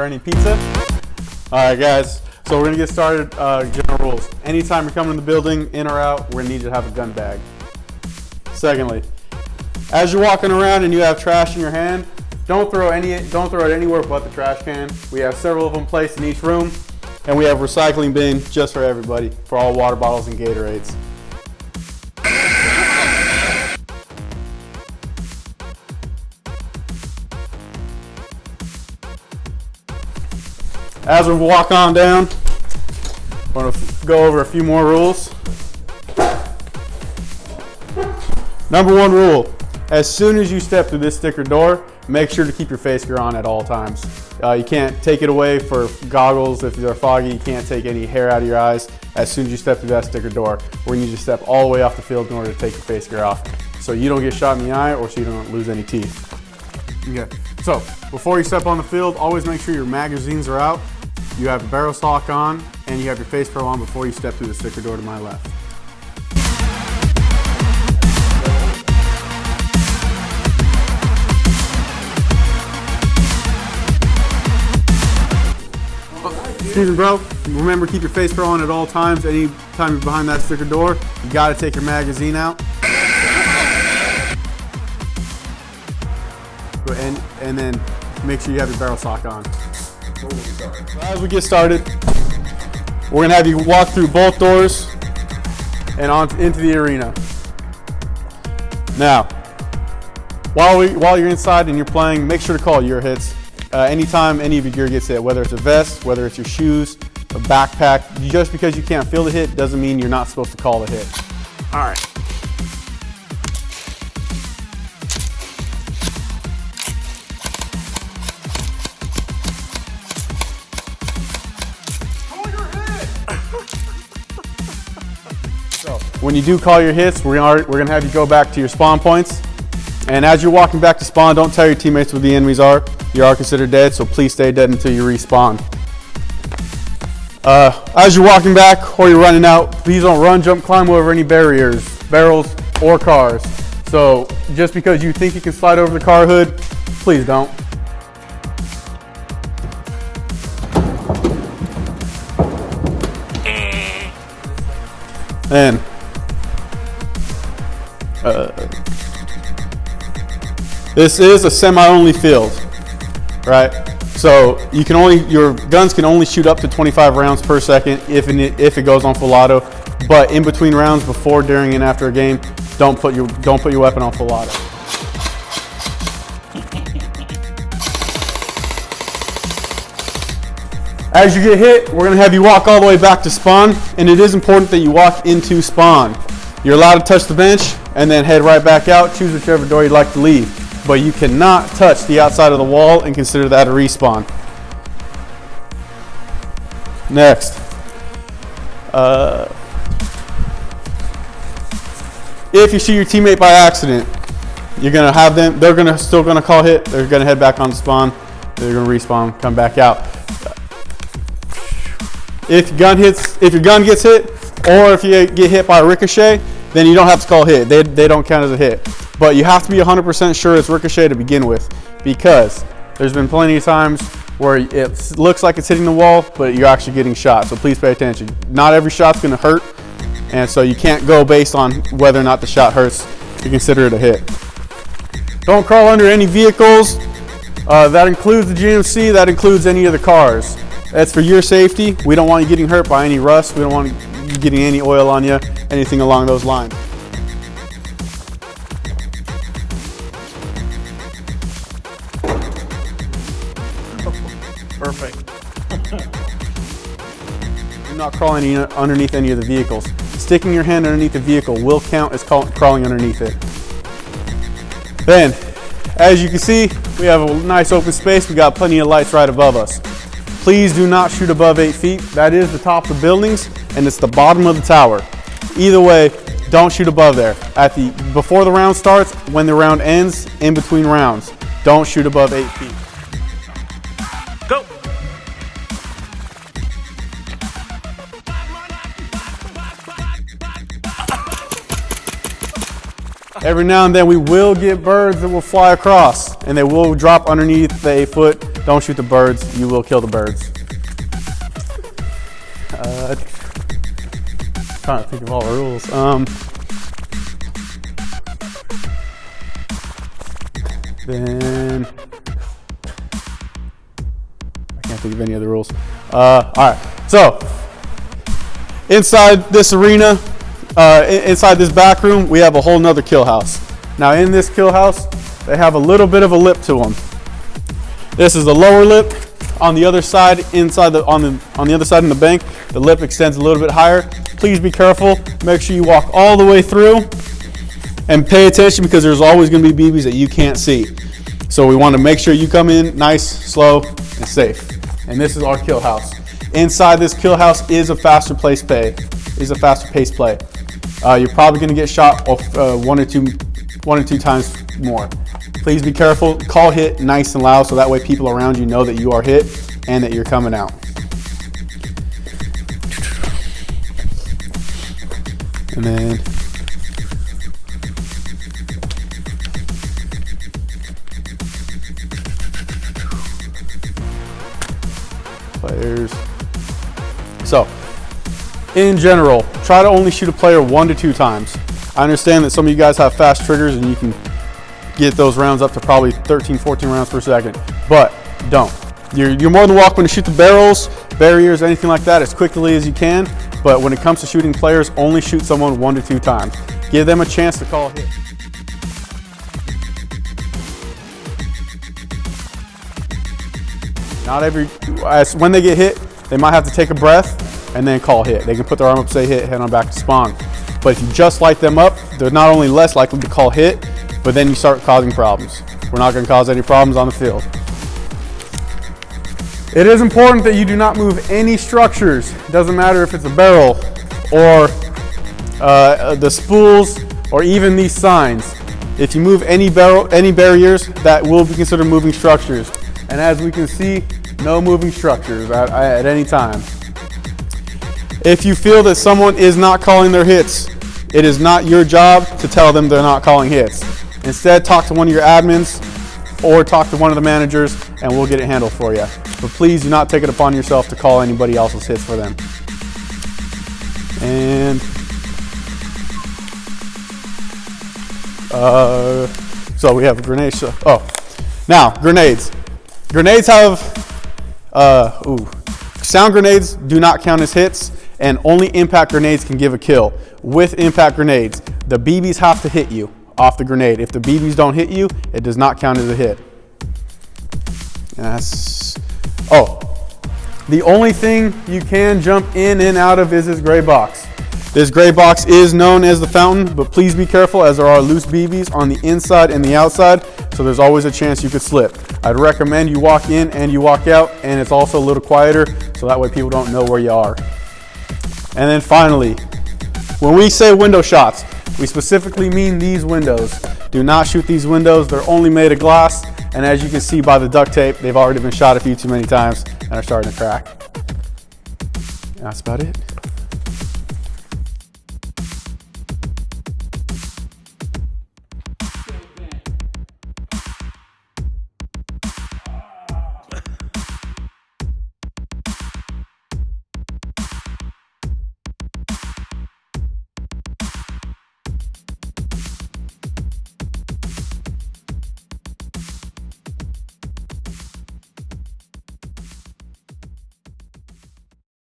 any pizza. All right, guys. So we're gonna get started. General rules. Anytime you're coming in the building, in or out, we're gonna need you to have a gun bag. Secondly, as you're walking around and you have trash in your hand, don't throw it anywhere but the trash can. We have several of them placed in each room, and we have a recycling bin just for everybody, for all water bottles and Gatorades. As we walk on down, we're going to go over a few more rules. Number one rule, as soon as you step through this sticker door, make sure to keep your face gear on at all times. You can't take it away for goggles if they're foggy. You can't take any hair out of your eyes. As soon as you step through that sticker door, we're going to need you to step all the way off the field in order to take your face gear off, so you don't get shot in the eye or so you don't lose any teeth. Okay, so before you step on the field, always make sure your magazines are out. You have a barrel stock on, and you have your face pro on before you step through the sticker door to my left. Excuse me, bro. Remember, keep your face pro on at all times. Anytime you're behind that sticker door, you gotta take your magazine out. And then make sure you have your barrel stock on. So as we get started, we're gonna have you walk through both doors and on into the arena. Now, while you're inside and you're playing, make sure to call your hits. Anytime any of your gear gets hit, whether it's a vest, whether it's your shoes, a backpack, just because you can't feel the hit doesn't mean you're not supposed to call the hit. All right. When you do call your hits, we're gonna have you go back to your spawn points. And as you're walking back to spawn, don't tell your teammates where the enemies are. You are considered dead, so please stay dead until you respawn. As you're walking back or you're running out, please don't run, jump, climb over any barriers, barrels, or cars. So just because you think you can slide over the car hood, please don't. And this is a semi-only field, right? So your guns can only shoot up to 25 rounds per second if it goes on full auto. But in between rounds, before, during, and after a game, don't put your weapon on full auto. As you get hit, we're gonna have you walk all the way back to spawn, and it is important that you walk into spawn. You're allowed to touch the bench and then head right back out, choose whichever door you'd like to leave. But you cannot touch the outside of the wall and consider that a respawn. Next. If you shoot your teammate by accident, you're gonna have them, still gonna call hit, they're gonna head back on spawn, they're gonna respawn, come back out. If your gun gets hit, or if you get hit by a ricochet, then you don't have to call hit. They don't count as a hit. But you have to be 100% sure it's ricochet to begin with, because there's been plenty of times where it looks like it's hitting the wall, but you're actually getting shot. So please pay attention. Not every shot's gonna hurt, and so you can't go based on whether or not the shot hurts to consider it a hit. Don't crawl under any vehicles. That includes the GMC, that includes any of the cars. That's for your safety. We don't want you getting hurt by any rust. We don't want you getting any oil on you, anything along those lines. Perfect. You're not crawling underneath any of the vehicles. Sticking your hand underneath the vehicle will count as crawling underneath it. Then, as you can see, we have a nice open space. We got plenty of lights right above us. Please do not shoot above 8 feet. That is the top of the buildings, and it's the bottom of the tower. Either way, don't shoot above there. Before the round starts, when the round ends, in between rounds, don't shoot above 8 feet. Go! Every now and then we will get birds that will fly across, and they will drop underneath the 8 foot. Don't shoot the birds. You will kill the birds. Trying to think of all the rules. Then I can't think of any other rules. All right. So inside this arena, inside this back room, we have a whole nother kill house. Now in this kill house, they have a little bit of a lip to them. This is the lower lip. On the other side, inside on the other side in the bank, the lip extends a little bit higher. Please be careful. Make sure you walk all the way through and pay attention, because there's always going to be BBs that you can't see. So we want to make sure you come in nice, slow, and safe. And this is our kill house. Inside this kill house is a faster paced play. You're probably going to get shot off one or two times more. Please be careful. Call hit nice and loud so that way people around you know that you are hit and that you're coming out. And then players. So in general, try to only shoot a player 1 to 2 times. I understand that some of you guys have fast triggers and you can get those rounds up to probably 13, 14 rounds per second, but don't. You're more than welcome to shoot the barrels, barriers, anything like that as quickly as you can, but when it comes to shooting players, only shoot someone 1 to 2 times. Give them a chance to call a hit. When they get hit, they might have to take a breath and then call hit. They can put their arm up, say hit, head on back to spawn. But if you just light them up, they're not only less likely to call hit, but then you start causing problems. We're not going to cause any problems on the field. It is important that you do not move any structures. It doesn't matter if it's a barrel or the spools or even these signs. If you move any barriers, that will be considered moving structures. And as we can see, no moving structures at any time. If you feel that someone is not calling their hits, it is not your job to tell them they're not calling hits. Instead, talk to one of your admins or talk to one of the managers and we'll get it handled for you. But please do not take it upon yourself to call anybody else's hits for them. And so we have a grenade. Now grenades. Grenades have sound grenades do not count as hits, and only impact grenades can give a kill. With impact grenades, the BBs have to hit you off the grenade. If the BBs don't hit you, it does not count as a hit. The only thing you can jump in and out of is this gray box. This gray box is known as the fountain, but please be careful as there are loose BBs on the inside and the outside, so there's always a chance you could slip. I'd recommend you walk in and you walk out, and it's also a little quieter, so that way people don't know where you are. And then finally, when we say window shots, we specifically mean these windows. Do not shoot these windows. They're only made of glass, and as you can see by the duct tape, they've already been shot a few too many times and are starting to crack. And that's about it.